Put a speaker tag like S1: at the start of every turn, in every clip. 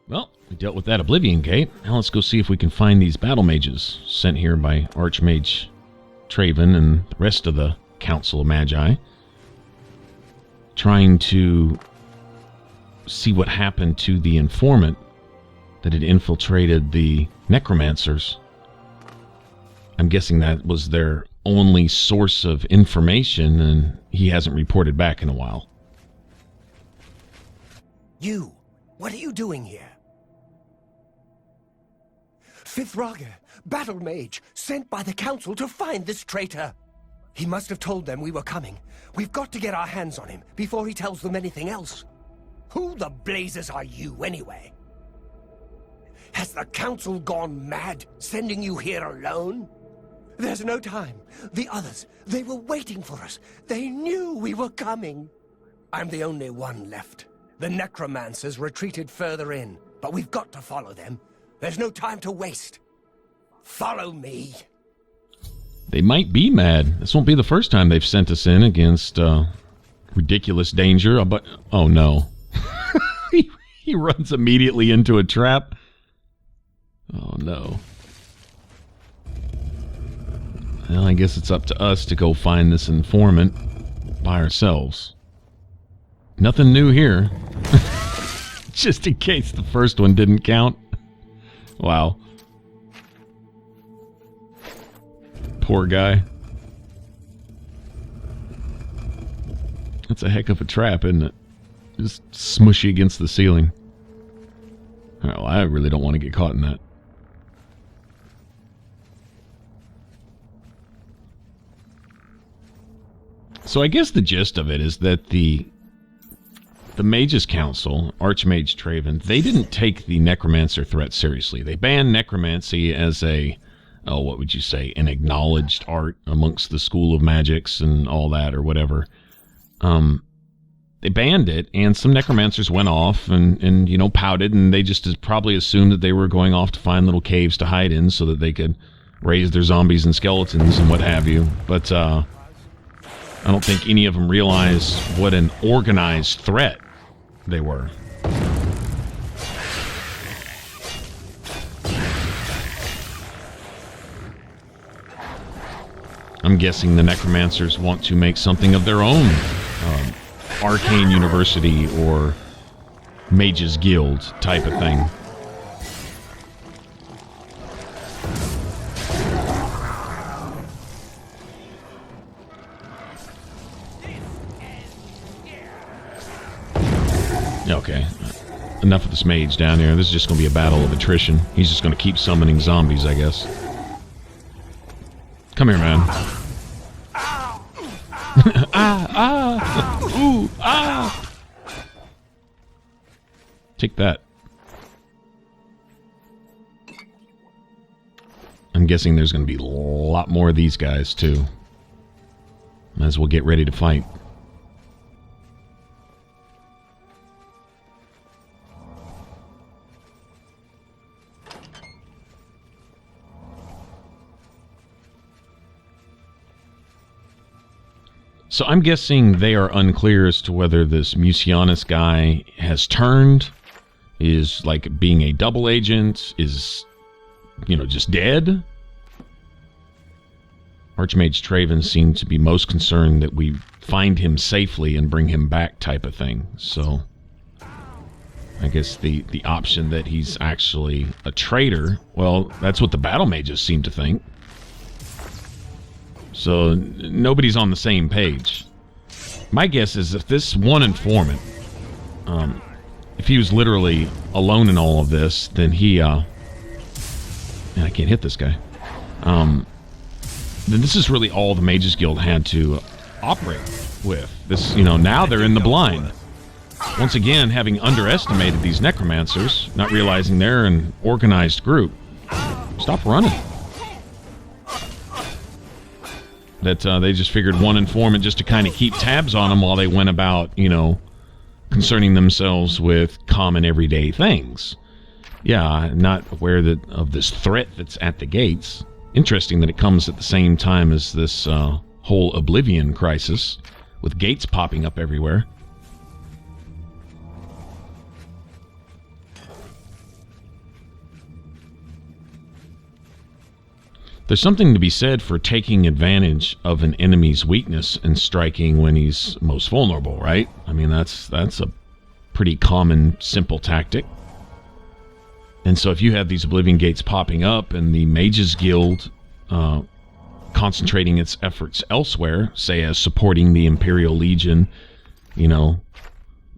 S1: Well, we dealt with that Oblivion gate. Now let's go see if we can find these battle mages sent here by Archmage Traven and the rest of the Council of Magi. Trying to see what happened to the informant that had infiltrated the necromancers. I'm guessing that was their only source of information, and he hasn't reported back in a while.
S2: You, what are you doing here? Fifth Raga, battle mage, sent by the council to find this traitor. He must have told them we were coming. We've got to get our hands on him before he tells them anything else. Who the blazes are you, anyway? Has the council gone mad, sending you here alone? There's no time. The others, they were waiting for us. They knew we were coming. I'm the only one left. The necromancers retreated further in, but we've got to follow them. There's no time to waste. Follow me.
S1: They might be mad. This won't be the first time they've sent us in against ridiculous danger. But oh no. He runs immediately into a trap. Oh no. Well, I guess it's up to us to go find this informant by ourselves. Nothing new here. Just in case the first one didn't count. Wow. Poor guy. That's a heck of a trap, isn't it? Just smushy against the ceiling. Well, I really don't want to get caught in that. So I guess the gist of it is that the Mages Council, Archmage Traven, they didn't take the necromancer threat seriously. They banned necromancy as a, oh, what would you say, an acknowledged art amongst the School of Magics and all that, or whatever. They banned it, and some necromancers went off and you know, pouted, and they just probably assumed that they were going off to find little caves to hide in so that they could raise their zombies and skeletons and what have you. But I don't think any of them realized what an organized threat they were. I'm guessing the necromancers want to make something of their own arcane university or mages guild type of thing. Okay, enough of this mage down here. This is just going to be a battle of attrition. He's just going to keep summoning zombies, I guess. Come here, man. Ooh, Take that. I'm guessing there's going to be a lot more of these guys, too. Might as well get ready to fight. So I'm guessing they are unclear as to whether this Musianus guy has turned, is like being a double agent, is, you know, just dead. Archmage Traven seemed to be most concerned that we find him safely and bring him back type of thing. So I guess the option that he's actually a traitor, well, that's what the battle mages seem to think. So nobody's on the same page. My guess is if this one informant, if he was literally alone in all of this, then he, man, I can't hit this guy. then this is really all the Mages Guild had to operate with. This, now they're in the blind. Once again, having underestimated these necromancers, not realizing they're an organized group. Stop running. That they just figured one informant just to kind of keep tabs on them while they went about, concerning themselves with common everyday things. Yeah, not aware of this threat that's at the gates. Interesting that it comes at the same time as this whole Oblivion crisis, with gates popping up everywhere. There's something to be said for taking advantage of an enemy's weakness and striking when he's most vulnerable, right? I mean, that's a pretty common, simple tactic. And so if you have these Oblivion gates popping up and the Mages Guild concentrating its efforts elsewhere, say as supporting the Imperial Legion, of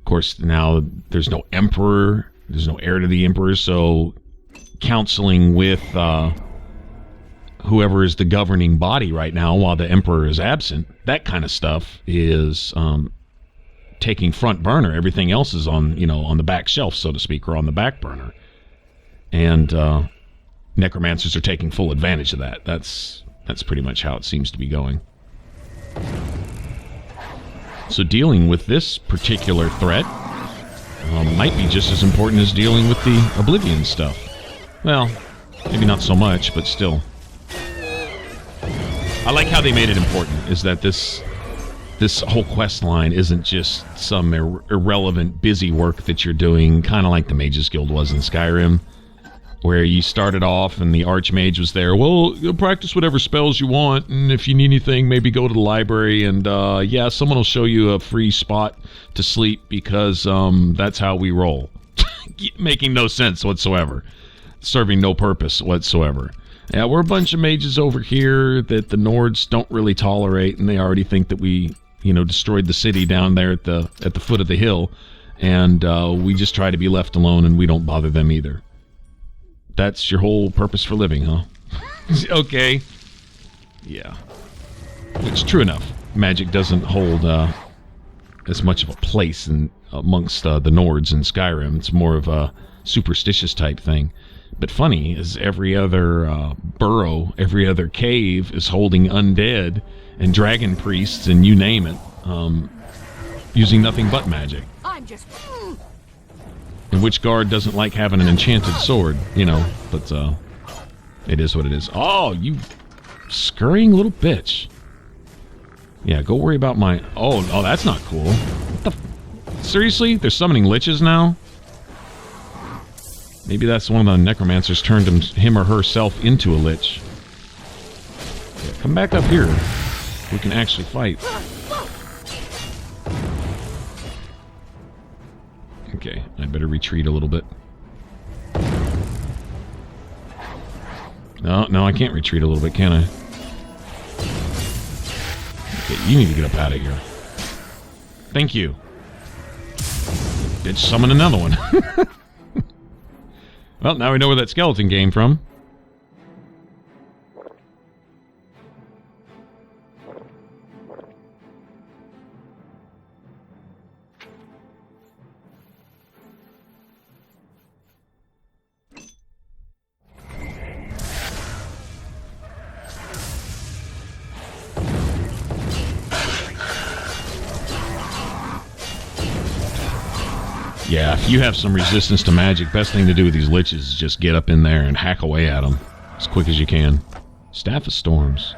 S1: course now there's no Emperor, there's no heir to the Emperor, so counseling with whoever is the governing body right now while the Emperor is absent, that kind of stuff is taking front burner. Everything else is on the back shelf, so to speak, or on the back burner. And necromancers are taking full advantage of that. That's pretty much how it seems to be going. So dealing with this particular threat might be just as important as dealing with the Oblivion stuff. Well, maybe not so much, but still. I like how they made it important, is that this whole quest line isn't just some irrelevant busy work that you're doing, kind of like the Mages Guild was in Skyrim, where you started off and the Archmage was there. Well, you'll practice whatever spells you want, and if you need anything, maybe go to the library, and someone will show you a free spot to sleep because that's how we roll. Making no sense whatsoever. Serving no purpose whatsoever. Yeah, we're a bunch of mages over here that the Nords don't really tolerate, and they already think that we, destroyed the city down there at the foot of the hill, and we just try to be left alone, and we don't bother them either. That's your whole purpose for living, huh? Okay. Yeah. It's true enough. Magic doesn't hold as much of a place amongst the Nords in Skyrim. It's more of a superstitious type thing. But funny is every other burrow, every other cave is holding undead and dragon priests and you name it, using nothing but magic.
S3: I'm just...
S1: And which guard doesn't like having an enchanted sword, but it is what it is. Oh, you scurrying little bitch. Yeah, go worry about my... Oh, that's not cool. What the... Seriously? They're summoning liches now? Maybe that's one of the necromancers turned him or herself into a lich. Yeah, come back up here. We can actually fight. Okay, I better retreat a little bit. No, I can't retreat a little bit, can I? Okay, you need to get up out of here. Thank you. Bitch, summon another one. Well, now we know where that skeleton came from. Yeah, if you have some resistance to magic, best thing to do with these liches is just get up in there and hack away at them as quick as you can. Staff of Storms.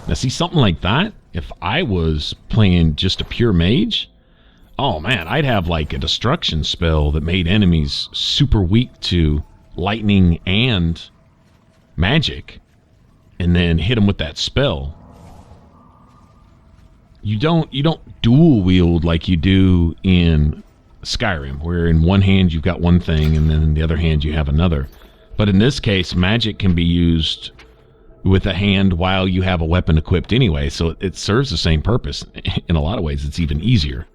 S1: Now see, something like that, if I was playing just a pure mage, oh man, I'd have like a destruction spell that made enemies super weak to lightning and magic, and then hit them with that spell. You don't dual wield like you do in Skyrim, where in one hand you've got one thing and then in the other hand you have another. But in this case, magic can be used with a hand while you have a weapon equipped anyway, so it serves the same purpose. In a lot of ways, it's even easier.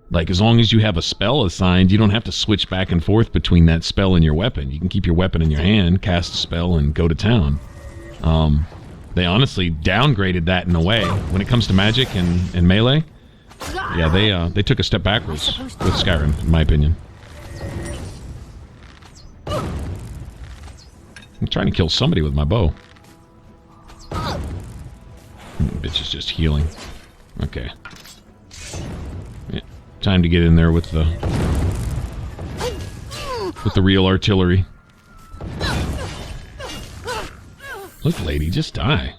S1: Like, as long as you have a spell assigned, you don't have to switch back and forth between that spell and your weapon. You can keep your weapon in your hand, cast a spell, and go to town. They honestly downgraded that in a way. When it comes to magic and melee, yeah, they took a step backwards with Skyrim, in my opinion. I'm trying to kill somebody with my bow. Bitch is just healing. Okay. Yeah, time to get in there with the real artillery. Look, lady, just die.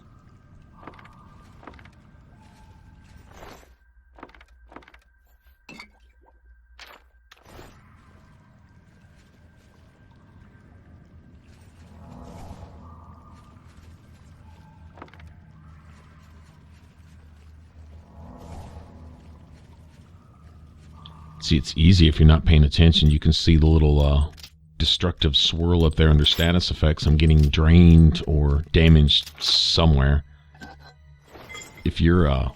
S1: See, it's easy if you're not paying attention. You can see the little destructive swirl up there under status effects. I'm getting drained or damaged somewhere. If your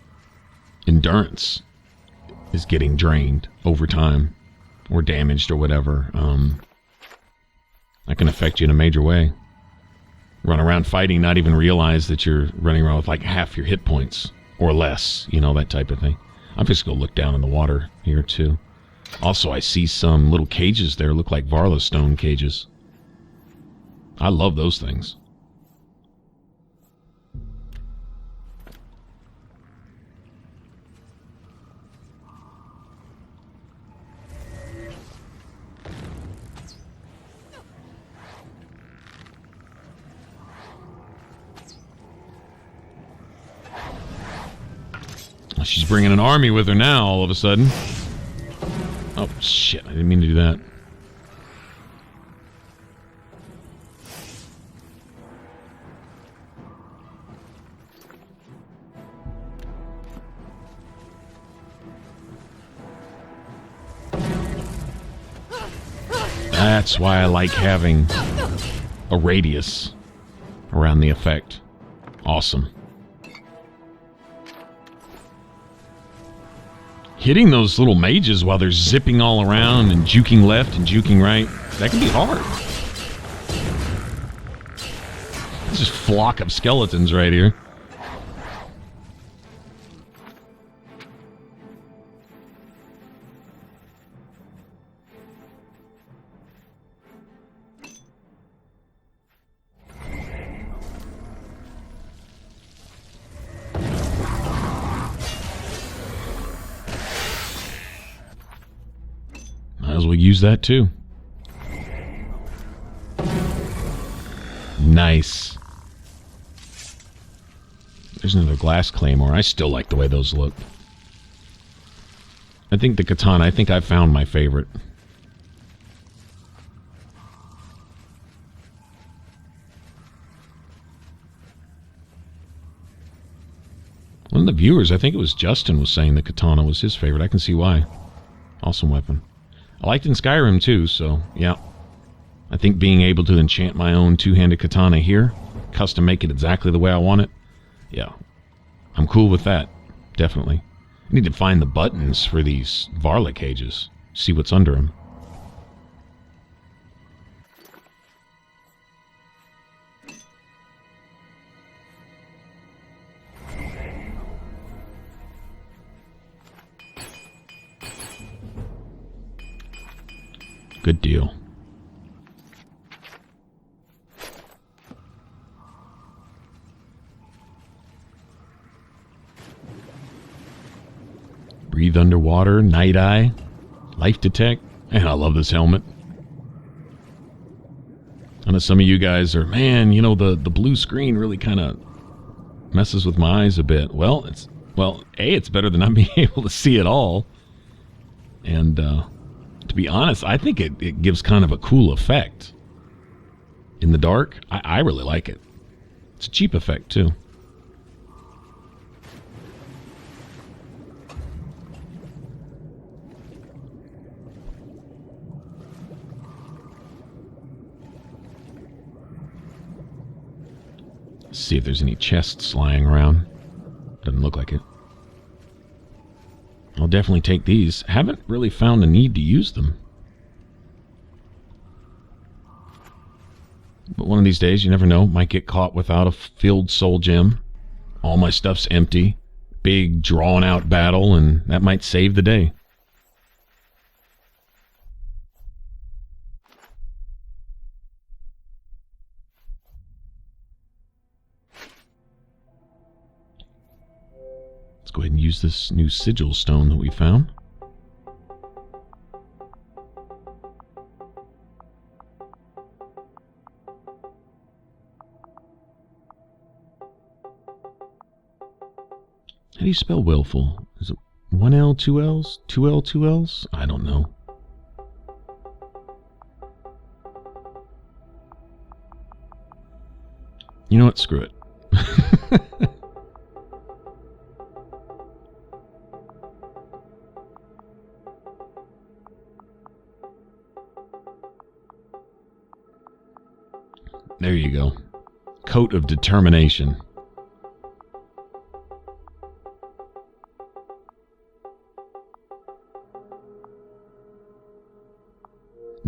S1: endurance is getting drained over time or damaged or whatever, that can affect you in a major way. Run around fighting, not even realize that you're running around with like half your hit points or less, you know, that type of thing. I'm just going to look down in the water here too. Also, I see some little cages there, look like Varla stone cages. I love those things. She's bringing an army with her now, all of a sudden. Oh, shit. I didn't mean to do that. That's why I like having a radius around the effect. Awesome. Hitting those little mages while they're zipping all around and juking left and juking right, that can be hard. It's just a flock of skeletons right here. Might as well use that too. Nice. There's another glass claymore. I still like the way those look. I think the katana, I think I found my favorite. One of the viewers, I think it was Justin, was saying the katana was his favorite. I can see why. Awesome weapon. I liked it in Skyrim too, so yeah. I think being able to enchant my own two-handed katana here, custom make it exactly the way I want it, yeah. I'm cool with that, definitely. I need to find the buttons for these Varla cages, see what's under them. Good deal. Breathe underwater, night eye, life detect, and I love this helmet. I know some of you guys are, man, you know, the blue screen really kind of messes with my eyes a bit. Well, it's better than not being able to see at all. And, to be honest, I think it gives kind of a cool effect. In the dark, I really like it. It's a cheap effect, too. Let's see if there's any chests lying around. Doesn't look like it. I'll definitely take these. Haven't really found a need to use them. But one of these days, you never know, might get caught without a filled soul gem. All my stuff's empty. Big, drawn-out battle, and that might save the day. Let's go ahead and use this new sigil stone that we found. How do you spell willful? Is it 1 L, 2 L's? 2 L, 2 L's? I don't know. You know what? Screw it. There you go. Coat of determination.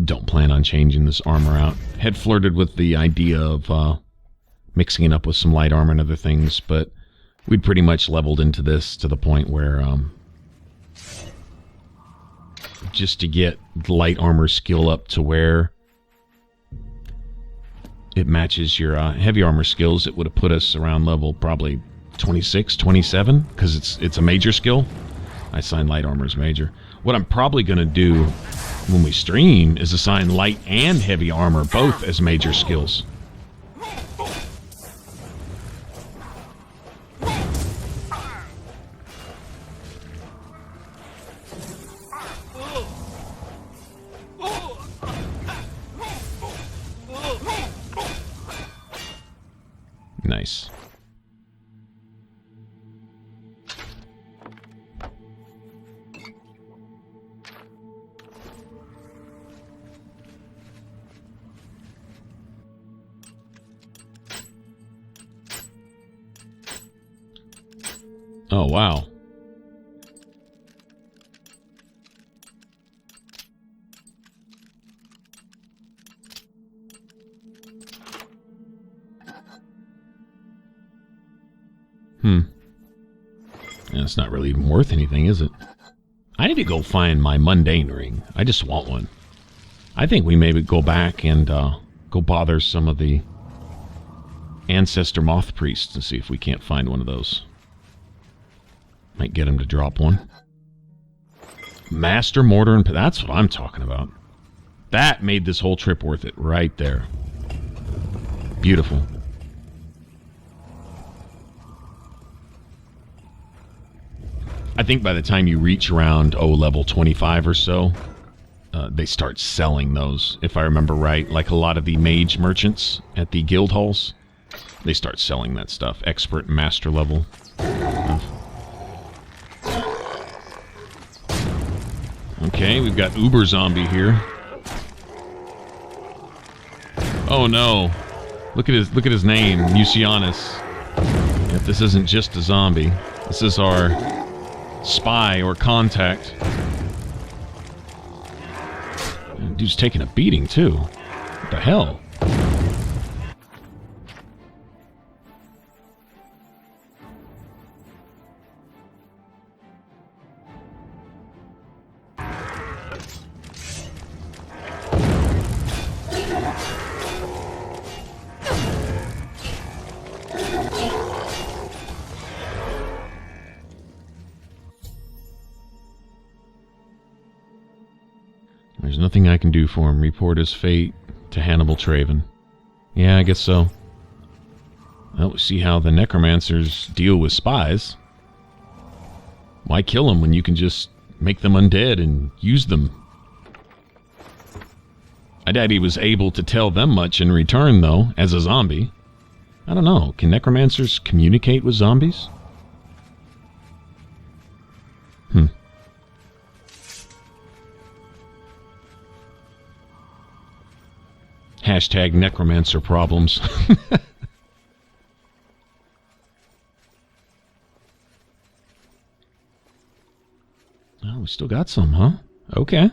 S1: Don't plan on changing this armor out. Had flirted with the idea of mixing it up with some light armor and other things, but we'd pretty much leveled into this to the point where just to get the light armor skill up to where it matches your heavy armor skills, it would have put us around level probably 26, 27, because it's a major skill. I assign light armor as major. What I'm probably going to do when we stream is assign light and heavy armor both as major skills. Nice. Oh, wow. Yeah, it's not really even worth anything, is it? I need to go find my mundane ring. I just want one. I think we maybe go back and go bother some of the ancestor moth priests and see if we can't find one of those. Might get him to drop one. Master Mortar and... That's what I'm talking about. That made this whole trip worth it right there. Beautiful. I think by the time you reach around, level 25 or so, they start selling those, if I remember right. Like a lot of the mage merchants at the guild halls, they start selling that stuff. Expert and master level. Okay, we've got Uber Zombie here. Oh no. Look at his name, Mucianus. Yep, this isn't just a zombie. This is our spy or contact. Dude's taking a beating too. What the hell? There's nothing I can do for him. Report his fate to Hannibal Traven. Yeah, I guess so. Well, we see how the necromancers deal with spies. Why kill them when you can just make them undead and use them? I doubt he was able to tell them much in return, though, as a zombie. I don't know. Can necromancers communicate with zombies? Hashtag necromancer problems. Oh, we still got some, huh? Okay. I'm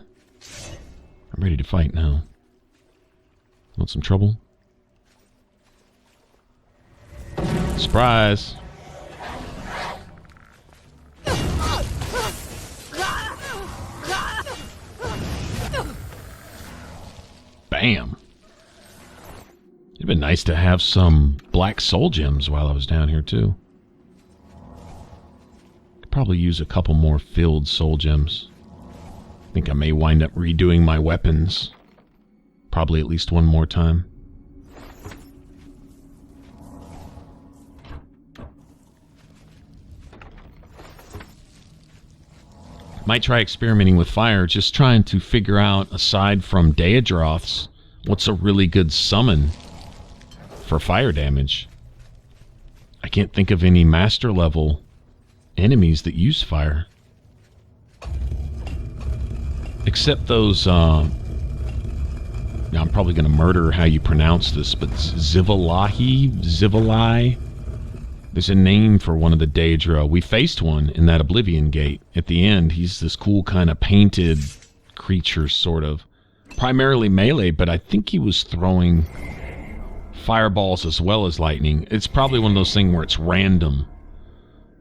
S1: ready to fight now. Want some trouble? Surprise. Bam. It'd been nice to have some black soul gems while I was down here, too. Could probably use a couple more filled soul gems. I think I may wind up redoing my weapons. Probably at least one more time. Might try experimenting with fire, just trying to figure out, aside from Daedroths, what's a really good summon for fire damage. I can't think of any master level enemies that use fire. Except those, now I'm probably going to murder how you pronounce this, but Zivali? There's a name for one of the Daedra. We faced one in that Oblivion gate. At the end, he's this cool kind of painted creature, sort of. Primarily melee, but I think he was throwing fireballs as well as lightning. It's probably one of those things where it's random,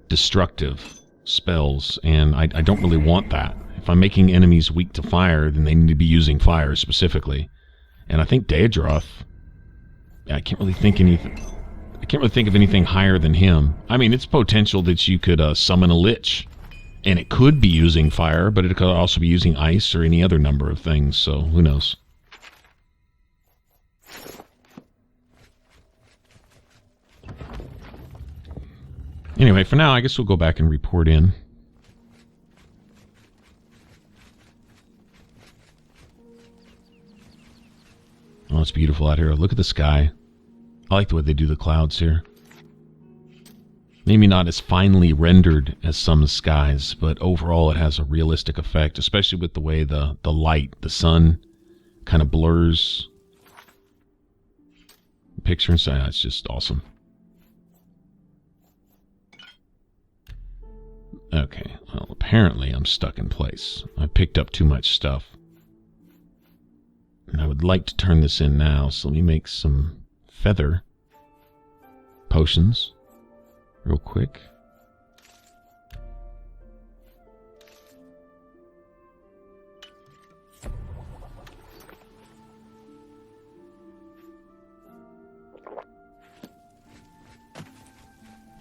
S1: destructive spells, and I don't really want that. If I'm making enemies weak to fire, then they need to be using fire specifically. And I think Daedroth, I can't really think of anything higher than him. I mean, it's potential that you could summon a Lich, and it could be using fire, but it could also be using ice or any other number of things, so who knows. Anyway, for now, I guess we'll go back and report in. Oh, it's beautiful out here. Look at the sky. I like the way they do the clouds here. Maybe not as finely rendered as some skies, but overall it has a realistic effect, especially with the way the light, the sun, kind of blurs the picture inside. It's just awesome. Okay, well, apparently I'm stuck in place. I picked up too much stuff. And I would like to turn this in now, so let me make some feather potions real quick.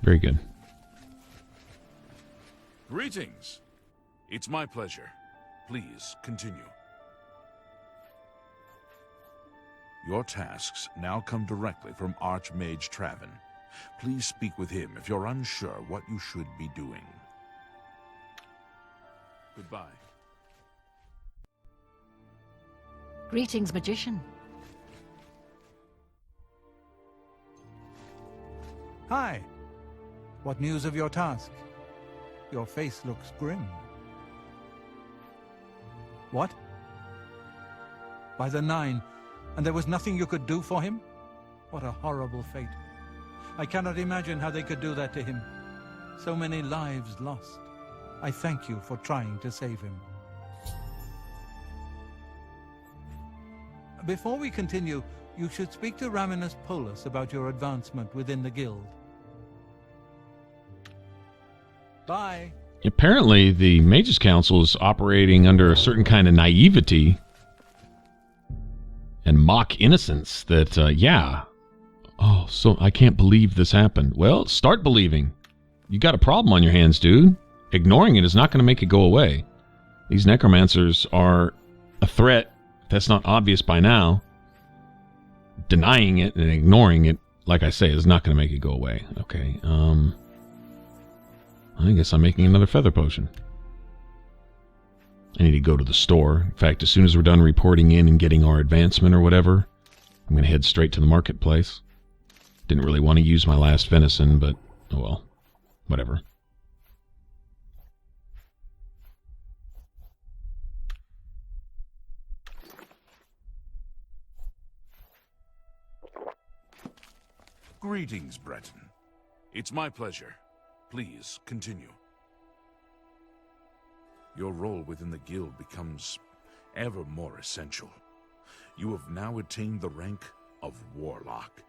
S1: Very good.
S3: Greetings. It's my pleasure. Please continue. Your tasks now come directly from Archmage Traven. Please speak with him if you're unsure what you should be doing. Goodbye.
S4: Greetings, Magician.
S5: Hi. What news of your task? Your face looks grim. What? By the Nine, and there was nothing you could do for him? What a horrible fate. I cannot imagine how they could do that to him. So many lives lost. I thank you for trying to save him. Before we continue, you should speak to Raminus Polus about your advancement within the guild. Bye.
S1: Apparently, the Mages Council is operating under a certain kind of naivety and mock innocence that, yeah. Oh, so I can't believe this happened. Well, start believing. You got a problem on your hands, dude. Ignoring it is not going to make it go away. These necromancers are a threat. If that's not obvious by now. Denying it and ignoring it, like I say, is not going to make it go away. Okay, I guess I'm making another feather potion. I need to go to the store. In fact, as soon as we're done reporting in and getting our advancement or whatever, I'm going to head straight to the marketplace. Didn't really want to use my last venison, but, oh well, whatever.
S3: Greetings, Breton. It's my pleasure. Please, continue. Your role within the guild becomes ever more essential. You have now attained the rank of Warlock,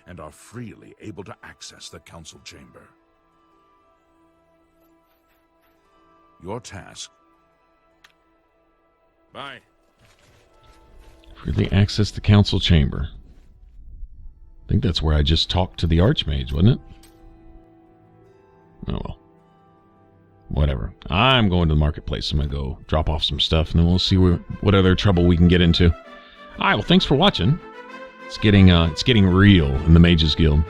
S3: and are freely able to access the council chamber. Your task... Bye.
S1: Freely access the council chamber. I think that's where I just talked to the Archmage, wasn't it? Oh well. Whatever. I'm going to the marketplace. I'm going to go drop off some stuff, and then we'll see what other trouble we can get into. Alright, well, thanks for watching. It's getting real in the Mages Guild.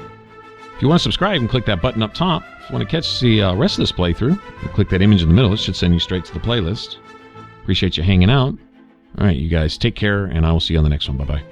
S1: If you want to subscribe, you can click that button up top. If you want to catch the rest of this playthrough, you click that image in the middle. It should send you straight to the playlist. Appreciate you hanging out. Alright, you guys, take care, and I will see you on the next one. Bye-bye.